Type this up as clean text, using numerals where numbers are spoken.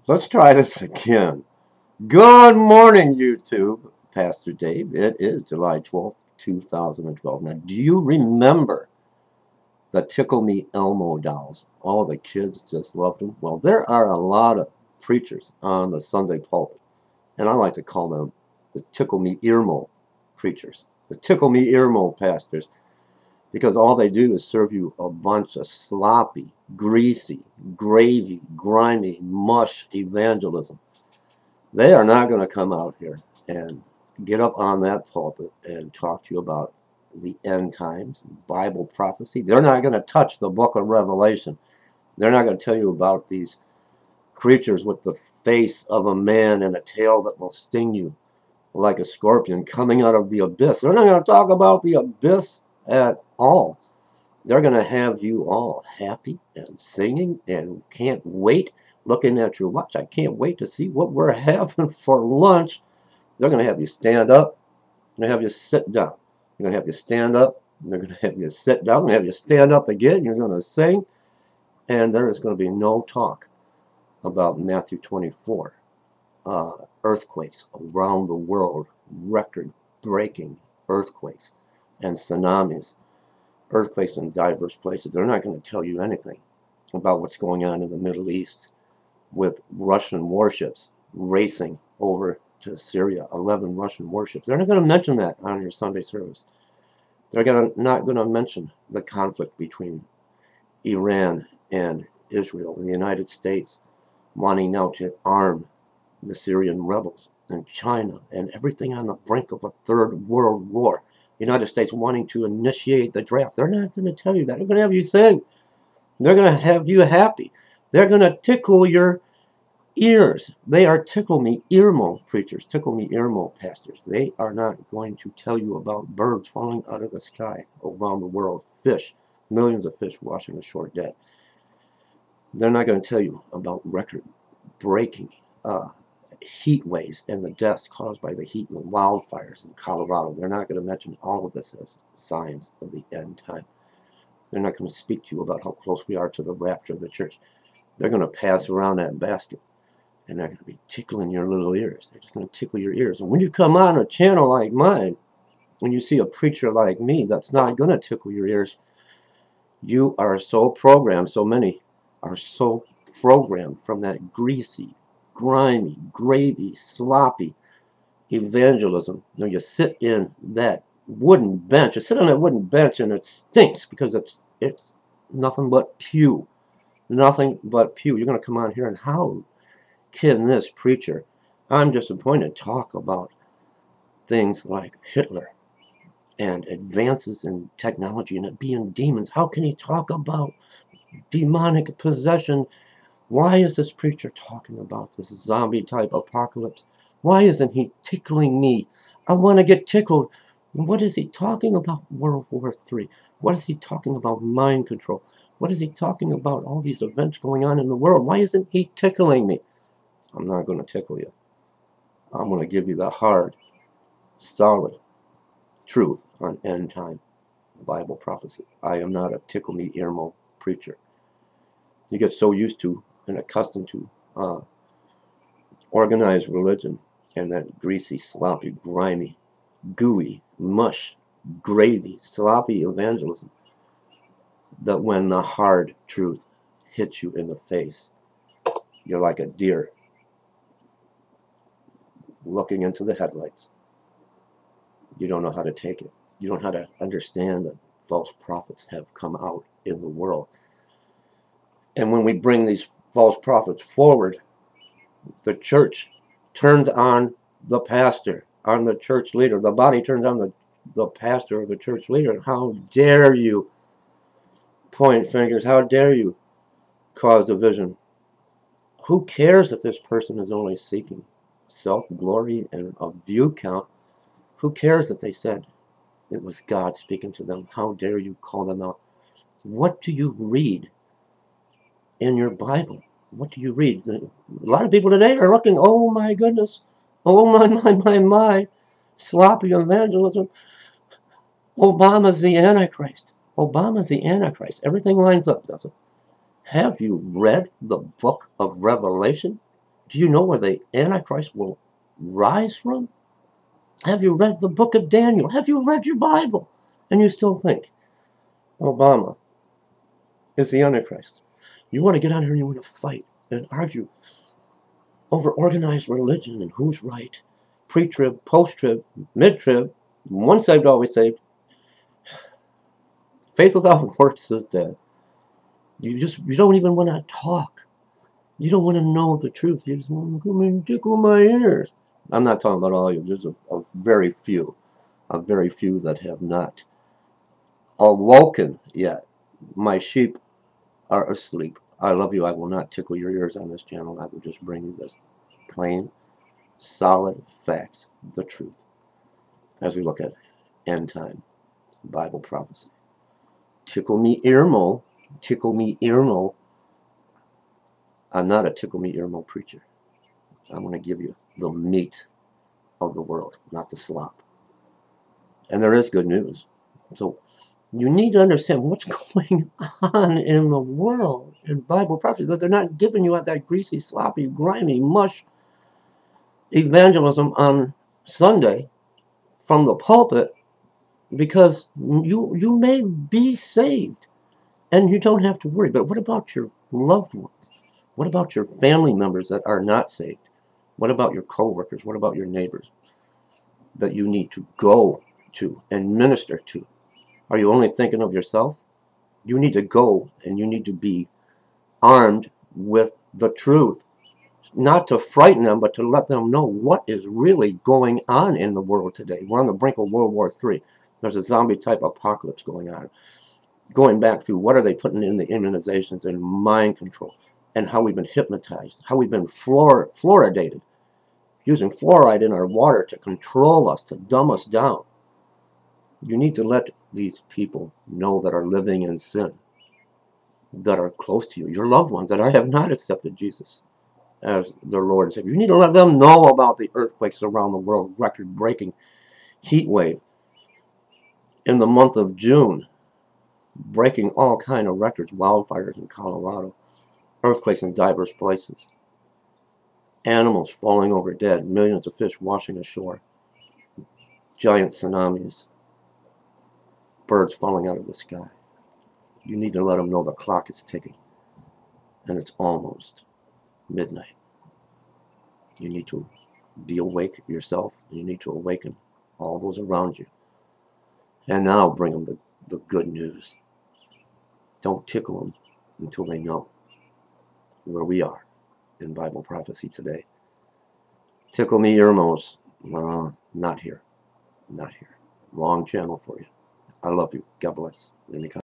Let's try this again. Good morning, YouTube. Pastor Dave. It is July 12th, 2012. Now, do you remember the Tickle Me Elmo dolls? All the kids just loved them. Well, there are a lot of preachers on the Sunday pulpit, and I like to call them the Tickle Me Earmo preachers, the Tickle Me Earmo pastors, because all they do is serve you a bunch of sloppy, greasy, gravy, grimy, mush evangelism. They are not going to come out here and get up on that pulpit and talk to you about the end times, Bible prophecy. They're not going to touch the book of Revelation. They're not going to tell you about these creatures with the face of a man and a tail that will sting you like a scorpion coming out of the abyss. They're not going to talk about the abyss at all. They're going to have you all happy and singing and can't wait, looking at your watch. I can't wait to see what we're having for lunch. They're going to have you stand up. They're going to have you sit down. They're going to have you stand up. They're going to have you sit down. They're going to have you stand up again. You're going to sing. And there is going to be no talk about Matthew 24. Earthquakes around the world, record-breaking earthquakes and tsunamis, earthquakes in diverse places. They're not going to tell you anything about what's going on in the Middle East with Russian warships racing over to Syria, 11 Russian warships. They're not going to mention that on your Sunday service. They're not going to mention the conflict between Iran and Israel and the United States wanting now to arm the Syrian rebels, and China, and everything on the brink of a third world war. The United States wanting to initiate the draft. They're not going to tell you that. They're going to have you sing. They're going to have you happy. They're going to tickle your ears. They are Tickle Me Earmo preachers, Tickle Me Earmo pastors. They are not going to tell you about birds falling out of the sky around the world, fish, millions of fish washing ashore dead. They're not going to tell you about record-breaking heat waves and the deaths caused by the heat and the wildfires in Colorado. They're not going to mention all of this as signs of the end time. They're not going to speak to you about how close we are to the rapture of the church. They're going to pass around that basket, and they're going to be tickling your little ears. They're just going to tickle your ears. And when you come on a channel like mine, when you see a preacher like me that's not going to tickle your ears, you are so programmed, so many are so programmed from that greasy, grimy, gravy, sloppy evangelism. You know, you sit in that wooden bench. You sit on that wooden bench and it stinks because it's nothing but pew. Nothing but pew. You're going to come on here and how can this preacher, I'm disappointed, talk about things like Hitler and advances in technology and it being demons? How can he talk about demonic possession? Why is this preacher talking about this zombie type apocalypse? Why isn't he tickling me? I want to get tickled. What is he talking about? World War III. What is he talking about? Mind control. What is he talking about? All these events going on in the world. Why isn't he tickling me? I'm not going to tickle you. I'm going to give you the hard, solid truth on end time Bible prophecy. I am not a tickle me earmo preacher. You get so used to and accustomed to organized religion and that greasy, sloppy, grimy, gooey, mush, gravy, sloppy evangelism that when the hard truth hits you in the face, you're like a deer looking into the headlights. You don't know how to take it. You don't know how to understand that false prophets have come out in the world. And when we bring these false prophets forward, the church turns on the pastor, on the church leader. The body turns on the pastor or the church leader. How dare you point fingers? How dare you cause division? Who cares if this person is only seeking self-glory and a view count? Who cares if they said it was God speaking to them? How dare you call them out? What do you read in your Bible? What do you read? A lot of people today are looking, oh my goodness, oh my, sloppy evangelism. Obama's the Antichrist. Obama's the Antichrist. Everything lines up, doesn't it? Have you read the book of Revelation? Do you know where the Antichrist will rise from? Have you read the book of Daniel? Have you read your Bible? And you still think Obama is the Antichrist. You want to get on here and you want to fight and argue over organized religion and who's right. Pre-trib, post-trib, mid-trib, once saved, always saved. Faith without works is dead. You don't even want to talk. You don't want to know the truth. You just want to come and tickle my ears. I'm not talking about all of you. There's a very few that have not awoken yet. My sheep are asleep. I love you. I will not tickle your ears on this channel. I will just bring you this plain, solid facts, the truth, as we look at end time Bible prophecy. Tickle me earmo. Tickle me earmo. I'm not a tickle me earmo preacher. I want to give you the meat of the world, not the slop. And there is good news. So you need to understand what's going on in the world in Bible prophecy, that they're not giving you that greasy, sloppy, grimy, mush evangelism on Sunday from the pulpit, because you may be saved and you don't have to worry. But what about your loved ones? What about your family members that are not saved? What about your co-workers? What about your neighbors that you need to go to and minister to? Are you only thinking of yourself? You need to go and you need to be armed with the truth. Not to frighten them, but to let them know what is really going on in the world today. We're on the brink of World War III. There's a zombie type apocalypse going on. Going back through what are they putting in the immunizations and mind control, and how we've been hypnotized, how we've been fluoridated, using fluoride in our water to control us, to dumb us down. You need to let these people know that are living in sin, that are close to you, your loved ones that have not accepted Jesus as their Lord and Savior. You need to let them know about the earthquakes around the world, record-breaking heat wave in the month of June, breaking all kind of records, wildfires in Colorado, earthquakes in diverse places, animals falling over dead, millions of fish washing ashore, giant tsunamis, birds falling out of the sky. You need to let them know the clock is ticking, and it's almost midnight. You need to be awake yourself, and you need to awaken all those around you. And now bring them the good news. Don't tickle them until they know where we are in Bible prophecy today. Tickle me earmos. Not here. Not here. Wrong channel for you. I love you. God bless. Let me come.